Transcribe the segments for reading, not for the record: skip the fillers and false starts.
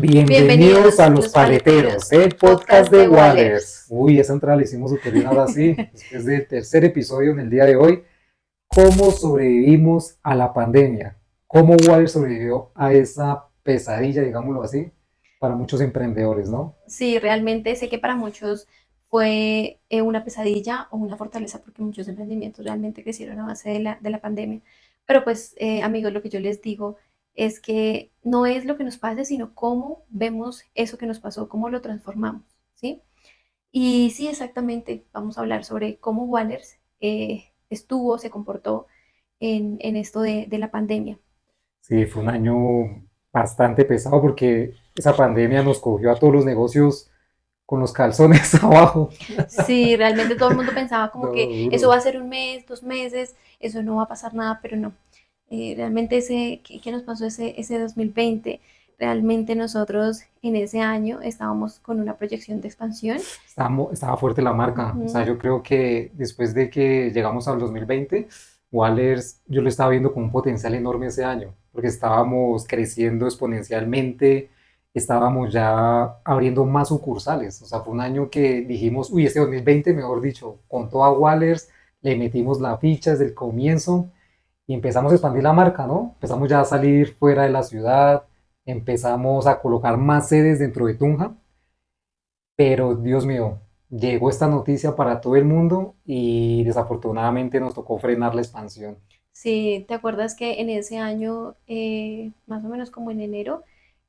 Bienvenidos a Los Paleteros, el podcast de Wallers. Uy, esa entrada la hicimos súper bien ahora sí, después del tercer episodio en el día de hoy. ¿Cómo sobrevivimos a la pandemia? ¿Cómo Wallers sobrevivió a esa pesadilla, digámoslo así, para muchos emprendedores, ¿no? Sí, realmente sé que para muchos fue una pesadilla o una fortaleza porque muchos emprendimientos realmente crecieron a base de la pandemia. Pero pues, amigos, lo que yo les digo es que no es lo que nos pase, sino cómo vemos eso que nos pasó, cómo lo transformamos, ¿sí? Y sí, exactamente, vamos a hablar sobre cómo Wallers estuvo, se comportó en esto de la pandemia. Sí, fue un año bastante pesado porque esa pandemia nos cogió a todos los negocios con los calzones abajo. Sí, realmente todo el mundo pensaba como No, que eso duro. va a ser un mes, 2 meses, eso no va a pasar nada, pero no. Realmente ¿qué nos pasó ese 2020? Realmente nosotros en ese año estábamos con una proyección de expansión. Estaba fuerte la marca. O sea, Ujú. yo creo que después de que llegamos al 2020, Wallers, yo lo estaba viendo con un potencial enorme ese año, porque estábamos creciendo exponencialmente, estábamos ya abriendo más sucursales. O sea, fue un año que dijimos, uy, este 2020, mejor dicho, con toda Wallers, le metimos la ficha desde el comienzo y empezamos a expandir la marca, ¿no? Empezamos ya a salir fuera de la ciudad, empezamos a colocar más sedes dentro de Tunja. Pero Dios mío, llegó esta noticia para todo el mundo y desafortunadamente nos tocó frenar la expansión. Sí, ¿te acuerdas que en ese año, más o menos como en enero,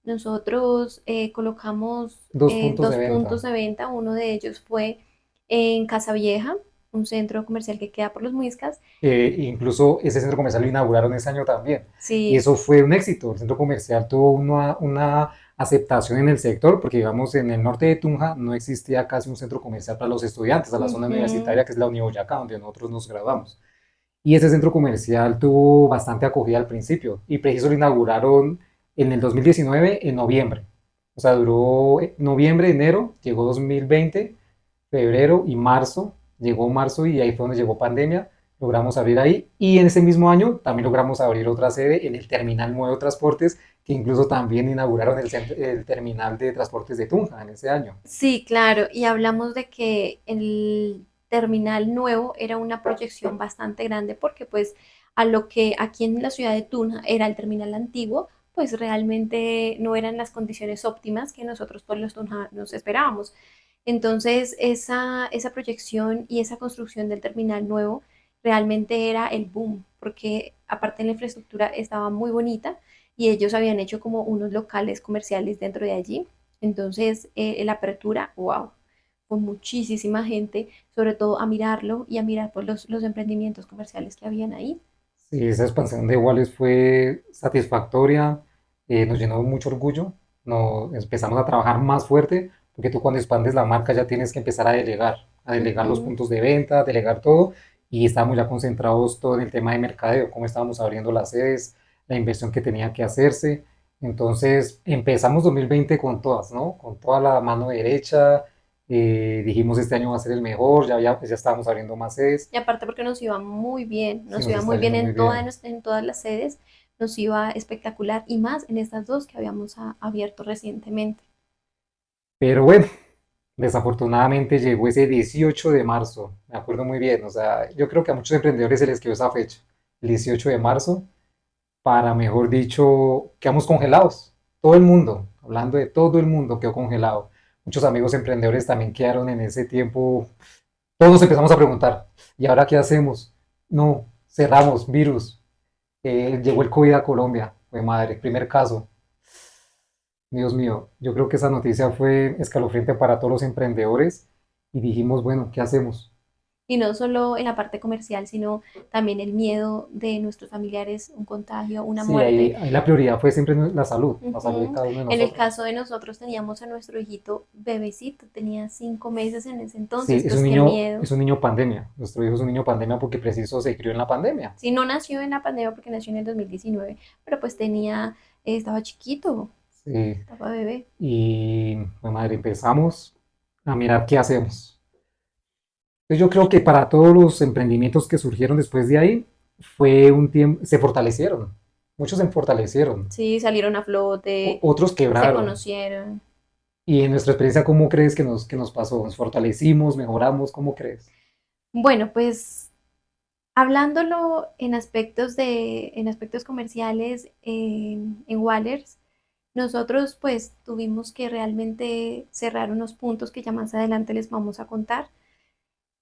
nosotros colocamos Dos puntos de dos puntos venta. de venta? Uno de ellos fue en Casa Vieja, un centro comercial que queda por los Muiscas. Incluso ese centro comercial lo inauguraron ese año también. Y Sí. eso fue un éxito. El centro comercial tuvo una aceptación en el sector, porque digamos en el norte de Tunja no existía casi un centro comercial para los estudiantes, a la zona Ujú. universitaria que es la Uniboyacá, donde nosotros nos graduamos. Y ese centro comercial tuvo bastante acogida al principio y preciso lo inauguraron en el 2019 en noviembre. O sea, duró noviembre, enero, llegó 2020, febrero y marzo, llegó marzo y ahí fue donde llegó pandemia, logramos abrir ahí y en ese mismo año también logramos abrir otra sede en el Terminal Nuevo Transportes, que incluso también inauguraron el terminal de transportes de Tunja en ese año. Sí, claro, y hablamos de que el terminal nuevo era una proyección bastante grande porque pues a lo que aquí en la ciudad de Tuna era el terminal antiguo, pues realmente no eran las condiciones óptimas que nosotros por los tunanos esperábamos. Entonces esa proyección y esa construcción del terminal nuevo realmente era el boom, porque aparte la infraestructura estaba muy bonita y ellos habían hecho como unos locales comerciales dentro de allí. Entonces, la apertura, wow, con muchísima gente, sobre todo a mirarlo y a mirar pues, los emprendimientos comerciales que habían ahí. Sí, esa expansión de Wallace fue satisfactoria, nos llenó de mucho orgullo, nos empezamos a trabajar más fuerte, porque tú cuando expandes la marca ya tienes que empezar a delegar los Ujú. puntos de venta, a delegar todo, y estábamos ya concentrados todo en el tema de mercadeo, cómo estábamos abriendo las sedes, la inversión que tenía que hacerse. Entonces empezamos 2020 con todas, ¿no? Con toda la mano derecha, dijimos este año va a ser el mejor, ya estábamos abriendo más sedes, Y aparte porque sí, nos nos iba está muy bien yendo muy bien. en todas las sedes, nos iba espectacular y más en estas dos que habíamos abierto recientemente. Pero bueno, desafortunadamente llegó ese 18 de marzo, me acuerdo muy bien, o sea, yo creo que a muchos emprendedores se les quedó esa fecha, el 18 de marzo, para, mejor dicho, quedamos congelados, todo el mundo, hablando de todo el mundo quedó congelado. Muchos amigos emprendedores también quedaron en ese tiempo, todos nos empezamos a preguntar, ¿y ahora qué hacemos? No, cerramos, virus, llegó el COVID a Colombia, fue madre, primer caso. Dios mío, yo creo que esa noticia fue escalofriante para todos los emprendedores y dijimos, bueno, ¿qué hacemos? Y no solo en la parte comercial, sino también el miedo de nuestros familiares, un contagio, una Sí, muerte. ahí la prioridad fue siempre la salud de Ujú. cada uno de En el nosotros. caso de nosotros teníamos a nuestro hijito bebecito, tenía 5 meses en ese Sí, entonces, pues qué miedo. es un niño pandemia. Nuestro hijo es un niño pandemia porque preciso se crió en la pandemia. Sí, no nació en la pandemia porque nació en el 2019, pero pues estaba chiquito, Sí, estaba bebé. y, bueno, madre, empezamos a mirar qué hacemos. Entonces yo creo que para todos los emprendimientos que surgieron después de ahí, fue un tiempo, se fortalecieron. muchos se fortalecieron, Sí, salieron a flote, otros se quebraron. conocieron. Y en nuestra experiencia, ¿cómo crees que nos pasó? ¿Nos fortalecimos, mejoramos? ¿Cómo crees? Bueno, pues hablándolo en aspectos comerciales, en Wallers, nosotros pues tuvimos que realmente cerrar unos puntos que ya más adelante les vamos a contar,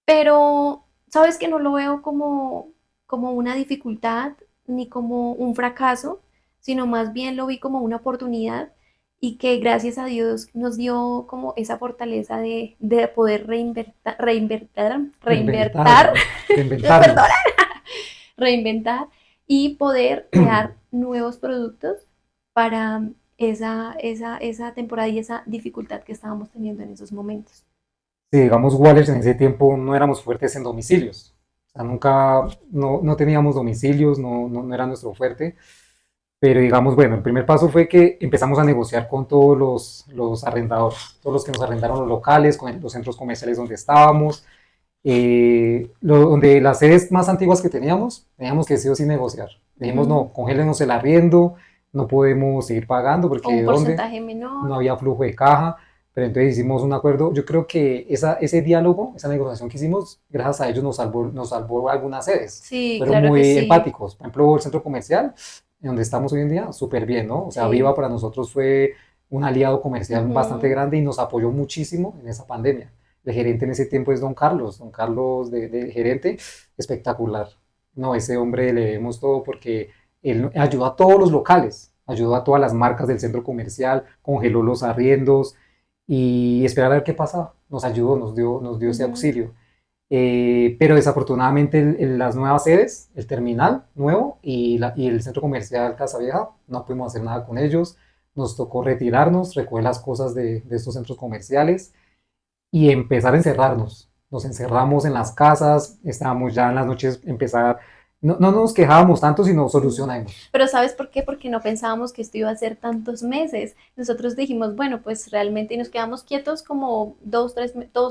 pero sabes que no lo veo como una dificultad ni como un fracaso, sino más bien lo vi como una oportunidad y que gracias a Dios nos dio como esa fortaleza de poder Reinventar, perdón, reinventarnos. reinventar y poder crear nuevos productos para esa temporada y esa dificultad que estábamos teniendo en esos momentos. Sí, digamos, Wallers en ese tiempo no éramos fuertes en domicilios. O sea, nunca, no teníamos domicilios, no era nuestro fuerte. Pero digamos, bueno, el primer paso fue que empezamos a negociar con todos los arrendadores, todos los que nos arrendaron los locales, con los centros comerciales donde estábamos, donde las sedes más antiguas que teníamos que sí o sí negociar. Dijimos, Ujú. no, congélenos el arriendo, no podemos seguir pagando O porque un ¿de dónde? porcentaje menor. No había flujo de caja, pero entonces hicimos un acuerdo. Yo creo que ese diálogo, esa negociación que hicimos, gracias a ellos nos salvó algunas sedes. Sí, Fueron claro que muy sí. empáticos. Por ejemplo, el centro comercial, en donde estamos hoy en día, súper bien, ¿no? O sea, Viva Sí. para nosotros fue un aliado comercial bastante Ujú. grande y nos apoyó muchísimo en esa pandemia. El gerente en ese tiempo es don Carlos de gerente, espectacular. No, ese hombre le debemos todo porque él ayudó a todos los locales, ayudó a todas las marcas del centro comercial, congeló los arriendos y esperar a ver qué pasaba. Nos ayudó, nos dio ese Ujú. auxilio. Pero desafortunadamente las nuevas sedes, el terminal nuevo y el centro comercial Casa Vieja, no pudimos hacer nada con ellos. Nos tocó retirarnos, recoger las cosas de estos centros comerciales y empezar a encerrarnos. Nos encerramos en las casas, estábamos ya en las noches, empezar, no nos quejábamos tanto, sino Mm. solucionamos. Pero ¿sabes por qué? Porque no pensábamos que esto iba a ser tantos meses. Nosotros dijimos, bueno, pues realmente y nos quedamos quietos como 2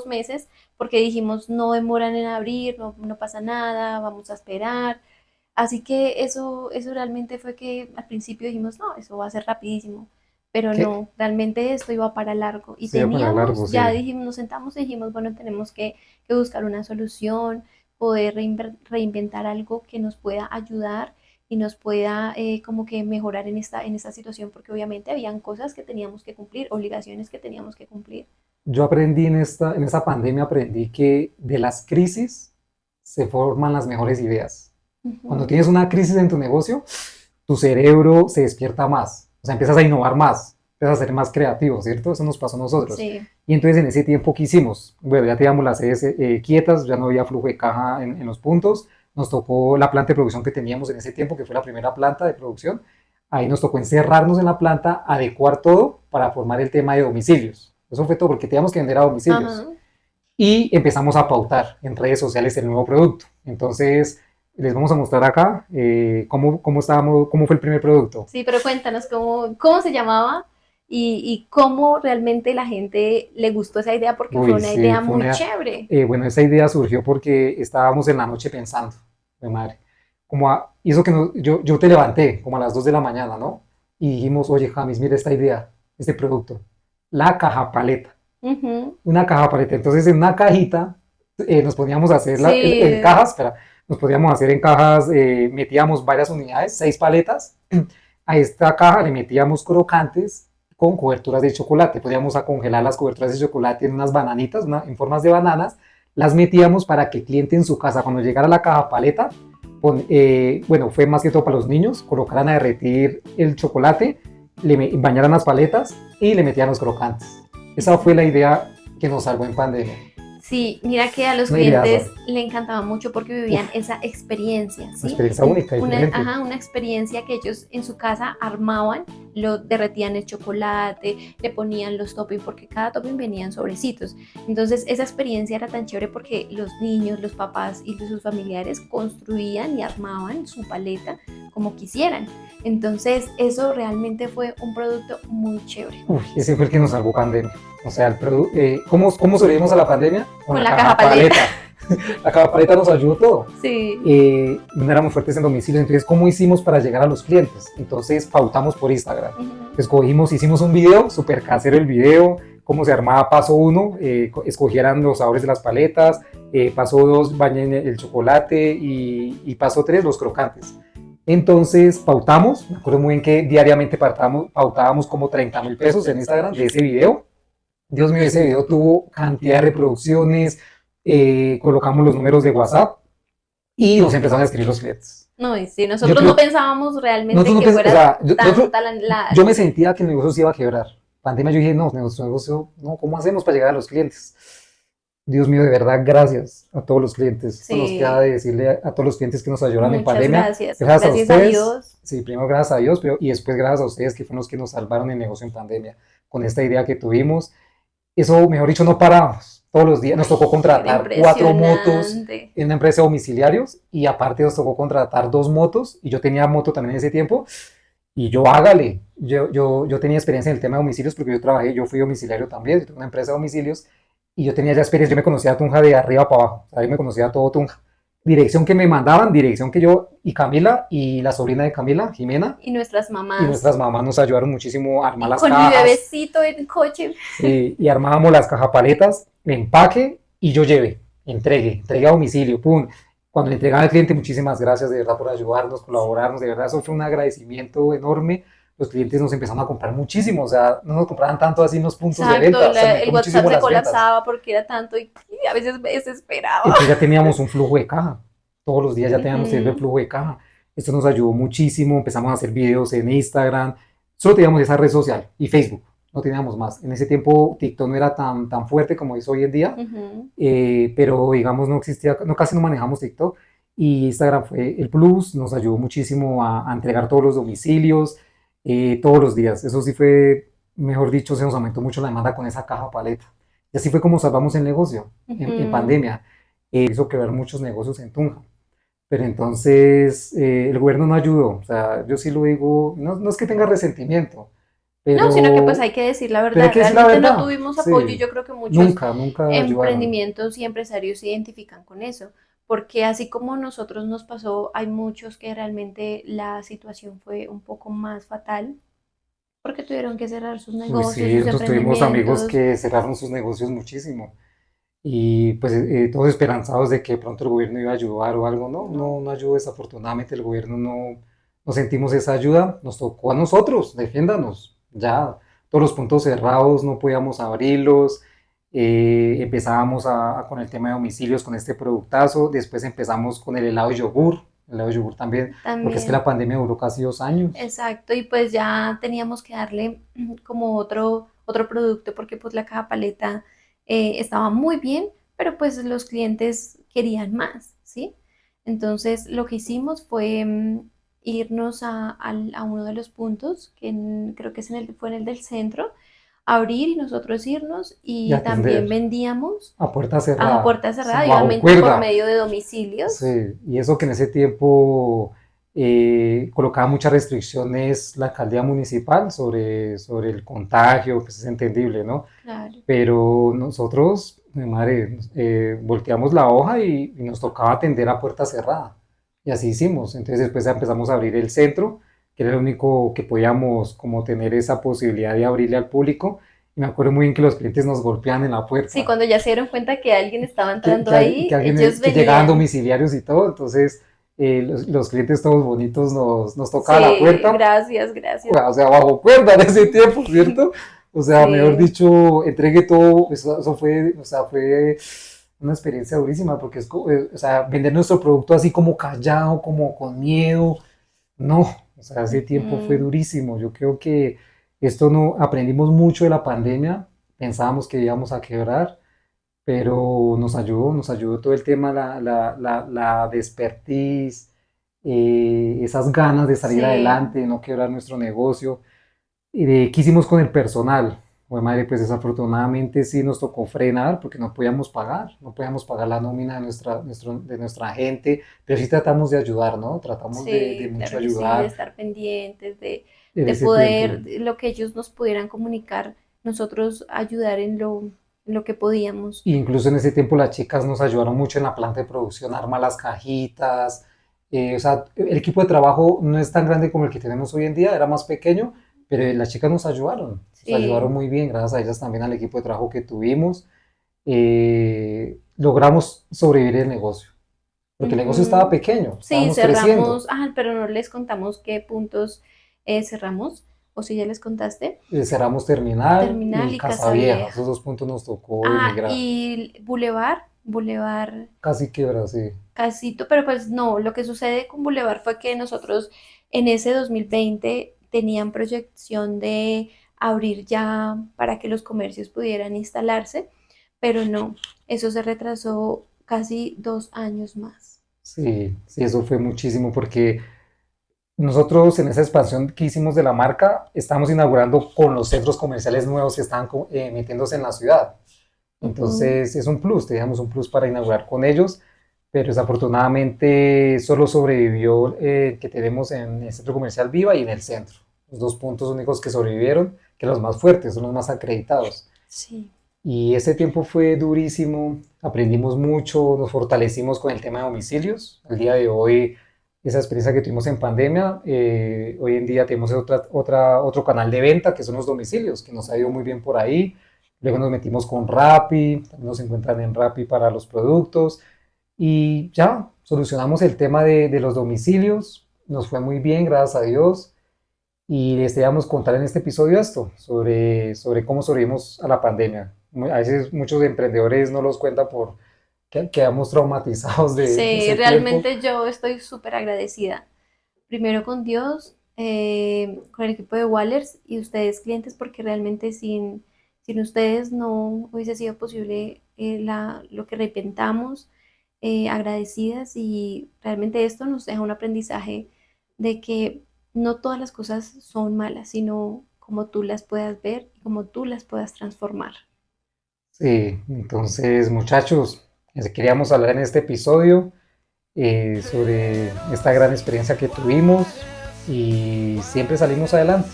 meses, porque dijimos, no demoran en abrir, no pasa nada, vamos a esperar. Así que eso realmente fue que al principio dijimos, no, eso va a ser rapidísimo. Pero ¿Qué? no, realmente esto iba para largo. Y Sí, para teníamos, largo, ya sí. dijimos, nos sentamos y dijimos, bueno, tenemos que buscar una solución, poder reinventar algo que nos pueda ayudar y nos pueda como que mejorar en esta situación, porque obviamente habían cosas que teníamos que cumplir, obligaciones que teníamos que cumplir. Yo aprendí en esta pandemia, aprendí que de las crisis se forman las mejores ideas. Cuando Ujú. tienes una crisis en tu negocio, tu cerebro se despierta más, o sea, empiezas a innovar más, empiezas a ser más creativo, ¿cierto? Eso nos pasó a nosotros. Sí. Y entonces en ese tiempo, ¿qué hicimos? Bueno, ya teníamos las sedes quietas, ya no había flujo de caja en los puntos, nos tocó la planta de producción que teníamos en ese tiempo, que fue la primera planta de producción, ahí nos tocó encerrarnos en la planta, adecuar todo para formar el tema de domicilios. Eso fue todo porque teníamos que vender a domicilios. Ajá. Y empezamos a pautar en redes sociales el nuevo producto. Entonces, les vamos a mostrar acá cómo fue el primer producto. Sí, pero cuéntanos cómo se llamaba y cómo realmente la gente le gustó esa idea, porque fue Uy, una sí, idea fue muy una... chévere. bueno, esa idea surgió porque estábamos en la noche pensando, de madre, hizo que yo te levanté como a las 2 de la mañana, ¿no? Y dijimos, oye, James, mira esta idea, este producto, la caja paleta, Ujú. una caja paleta. Entonces, en una cajita nos podíamos hacer en Sí, cajas, espera, nos podíamos hacer en cajas, metíamos varias unidades, 6 paletas. A esta caja le metíamos crocantes con coberturas de chocolate. Podíamos a congelar las coberturas de chocolate en unas bananitas, en formas de bananas. Las metíamos para que el cliente en su casa, cuando llegara la caja paleta, bueno, fue más que todo para los niños, colocaran a derretir el chocolate, bañaran las paletas y le metían los crocantes. Esa fue la idea que nos salvó en pandemia. sí, mira que a los Una idea, clientes le encantaba mucho porque vivían uf, esa experiencia, una ¿sí? experiencia única, diferente. Ajá, una experiencia que ellos en su casa armaban, lo derretían el chocolate, le ponían los toppings, porque cada topping venía en sobrecitos. Entonces, esa experiencia era tan chévere porque los niños, los papás y sus familiares construían y armaban su paleta como quisieran. Entonces, eso realmente fue un producto muy chévere. Uf, ese fue el que nos salvó pandemia. O sea, ¿cómo sobrevivimos a la pandemia? Con Con la la caja caja paleta. paleta. La caja paleta nos ayudó todo. Sí. No éramos fuertes en domicilio, entonces ¿cómo hicimos para llegar a los clientes? Entonces pautamos por Instagram. Ujú. Escogimos, hicimos un video, súper casero el video, cómo se armaba paso uno, escogieran los sabores de las paletas, paso dos, bañen el chocolate y paso tres, los crocantes. Entonces pautamos, me acuerdo muy bien que diariamente pautábamos como 30.000 pesos en Instagram de ese video. Dios mío, ese video tuvo cantidad de reproducciones, colocamos los números de WhatsApp y nos empezaron a escribir los clientes. No, y sí, Yo nosotros no creo, pensábamos realmente nosotros no que pensamos, o fuera sea, tanta yo me sentía que el negocio se iba a quebrar. Pandemia, yo dije, no, nuestro negocio, no, ¿cómo hacemos para llegar a los clientes? Dios mío, de verdad, gracias a todos los clientes. Esto nos queda Sí, de decirle a todos los clientes que nos ayudaron en muchas pandemia. gracias. Gracias a Gracias a ustedes. Dios. Sí, primero gracias a Dios, pero y después gracias a ustedes que fueron los que nos salvaron el negocio en pandemia. Con esta idea que tuvimos, eso, mejor dicho, no parábamos. Todos los días nos tocó Era contratar 4 motos impresionante. en una empresa de domiciliarios y aparte nos tocó contratar 2 motos y yo tenía moto también en ese tiempo y yo hágale. Yo tenía experiencia en el tema de domicilios porque yo fui domiciliario también, yo tuve una empresa de domicilios y yo tenía ya experiencia, yo me conocía a Tunja de arriba para abajo, o sea, yo me conocía todo Tunja. Dirección que me mandaban, dirección que yo y Camila y la sobrina de Camila, Jimena, Y nuestras y mamás. nuestras mamás nos ayudaron muchísimo a armar Y las con mi cajas, bebecito en coche. sí, y armábamos las cajapaletas, empaque y yo entregué a domicilio, pum. Cuando le entregaba al cliente, muchísimas gracias de verdad por ayudarnos, colaborarnos, de verdad, eso fue un agradecimiento enorme. Los clientes nos empezaron a comprar muchísimo, o sea, no nos compraban tanto así en los puntos de Exacto, venta, se el aumentó WhatsApp muchísimo se las ventas. colapsaba porque era tanto y a veces me desesperaba. Entonces ya teníamos un flujo de caja, todos los días ya teníamos el Ujú. flujo de caja. Esto nos ayudó muchísimo, empezamos a hacer videos en Instagram, solo teníamos esa red social y Facebook, no teníamos más. En ese tiempo TikTok no era tan fuerte como es hoy en día, Ujú. pero digamos no existía, no, casi no manejamos TikTok y Instagram fue el plus, nos ayudó muchísimo a entregar todos los domicilios todos los días. Eso sí fue, mejor dicho, se nos aumentó mucho la demanda con esa caja paleta. Y así fue como salvamos el negocio en Ujú. pandemia. Hizo quebrar muchos negocios en Tunja. Pero entonces el gobierno no ayudó. O sea, yo sí lo digo, no, no es que tenga resentimiento, No, sino que pues hay pero, que decir la pero hay verdad. que decir la Realmente no verdad. tuvimos apoyo y Sí, yo creo que muchos nunca, nunca ayudaron. emprendimientos y empresarios se identifican con eso. Porque así como nosotros nos pasó, hay muchos que realmente la situación fue un poco más fatal porque tuvieron que cerrar sus Uy, negocios, sí, sus nosotros tuvimos amigos emprendimientos. que cerraron sus negocios muchísimo y pues todos esperanzados de que pronto el gobierno iba a ayudar o algo, no, No, no, no ayudó, desafortunadamente el gobierno no sentimos esa ayuda, nos tocó a nosotros, defiéndanos, ya, todos los puntos cerrados, no podíamos abrirlos, empezábamos con el tema de domicilios con este productazo, después empezamos con el helado de yogur también, porque es que también. la pandemia duró casi 2 años. Exacto, y pues ya teníamos que darle como otro producto porque pues la caja paleta estaba muy bien, pero pues los clientes querían más, ¿sí? Entonces lo que hicimos fue irnos a uno de los puntos, creo que fue en el del centro, abrir y nosotros irnos Y y también atender vendíamos a puerta a cerrada, puerta cerrada, bajo obviamente por cuerda. medio de domicilios. Sí, y eso que en ese tiempo colocaba muchas restricciones la alcaldía municipal sobre el contagio, pues es entendible, ¿no? Claro. Pero nosotros, mi madre, volteamos la hoja y nos tocaba atender a puerta cerrada. Y así hicimos. Entonces después empezamos a abrir el centro, que era el único que podíamos como tener esa posibilidad de abrirle al público. Y me acuerdo muy bien que los clientes nos golpeaban en la Sí, puerta cuando ya se dieron cuenta que alguien estaba que, entrando que, que ahí, alguien ellos que llegaban venían. domiciliarios y todo, entonces los clientes todos bonitos nos tocaba la Sí, puerta, gracias, gracias. o sea, bajo cuerda en ese tiempo, ¿cierto? O sea, mejor Sí, dicho, entregué todo, eso fue, o sea, fue una experiencia durísima, porque o sea, vender nuestro producto así como callado, como con miedo, no, o sea, ese tiempo fue ujú, durísimo. Yo creo que esto no, aprendimos mucho de la pandemia, pensábamos que íbamos a quebrar, pero nos ayudó todo el tema, la expertise, esas ganas de salir sí, adelante, de no quebrar nuestro negocio. Y de qué hicimos con el personal. Bueno, madre, pues desafortunadamente sí nos tocó frenar porque no podíamos pagar la nómina de nuestra gente, pero sí tratamos de ayudar, ¿no? Tratamos de sí, mucho claro que sí, de ayudar estar pendientes, en de ese tiempo. poder, lo que ellos nos pudieran comunicar, nosotros ayudar en lo que podíamos. Incluso en ese tiempo las chicas nos ayudaron mucho en la planta de producción, a armar las cajitas. O sea, el equipo de trabajo no es tan grande como el que tenemos hoy en día, era más pequeño, pero las chicas nos ayudaron Sí. muy bien, gracias a ellas también al equipo de trabajo que tuvimos. Logramos sobrevivir el negocio, porque el negocio estaba Ujú. pequeño, Sí, estábamos creciendo. cerramos, pero no les contamos qué puntos cerramos, o si ya les contaste, Cerramos Terminal Terminal y y Casa Casa Vieja, esos Vieja. dos puntos nos tocó emigrar, Y Boulevard casi quiebra, sí. Casito, pero pues no, lo que sucede con Boulevard fue que nosotros en ese 2020 tenían proyección de abrir ya para que los comercios pudieran instalarse, pero no, eso se retrasó casi 2 años más. Sí, sí, eso fue muchísimo porque nosotros en esa expansión que hicimos de la marca, estamos inaugurando con los centros comerciales nuevos que están metiéndose en la ciudad. Ujú. Entonces es un plus, teníamos un plus para inaugurar con ellos, pero desafortunadamente solo sobrevivió el que tenemos en el centro comercial Viva y en el centro. Los dos puntos únicos que sobrevivieron, que los más fuertes, son los más acreditados. Sí. Y ese tiempo fue durísimo, aprendimos mucho, nos fortalecimos con el tema de domicilios. Al día de hoy, esa experiencia que tuvimos en pandemia, hoy en día tenemos otro canal de venta que son los domicilios, que nos ha ido muy bien por ahí. Luego nos metimos con Rappi, también nos encuentran en Rappi para los productos. Y ya, solucionamos el tema de los domicilios, nos fue muy bien, gracias a Dios. Y les queríamos contar en este episodio esto, sobre cómo sobrevivimos a la pandemia. A veces muchos emprendedores no los cuentan por que quedamos traumatizados de Sí, ese tiempo. realmente yo estoy súper agradecida. Primero con Dios, con el equipo de Wallers y ustedes clientes, porque realmente sin ustedes no hubiese sido posible lo que repentamos, agradecidas y realmente esto nos deja un aprendizaje de que no todas las cosas son malas, sino como tú las puedas ver y como tú las puedas transformar. Sí, entonces muchachos, queríamos hablar en este episodio sobre esta gran experiencia que tuvimos y siempre salimos adelante,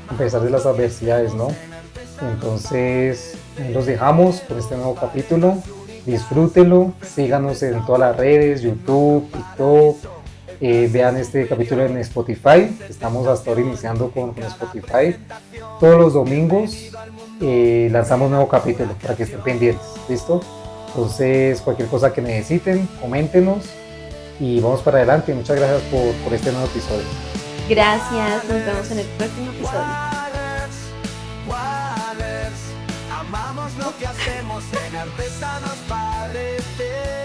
a pesar de las adversidades, ¿no? Entonces, ahí los dejamos con este nuevo capítulo. Disfrútenlo, síganos en todas las redes, YouTube, TikTok. Vean este capítulo en Spotify. Estamos hasta ahora iniciando con Spotify. Todos los domingos lanzamos nuevo capítulo para que estén pendientes. ¿Listo? Entonces, cualquier cosa que necesiten, coméntenos y vamos para adelante. Muchas gracias por este nuevo episodio. Gracias, nos vemos en el próximo episodio. Amamos lo que hacemos en Artesanos Padre.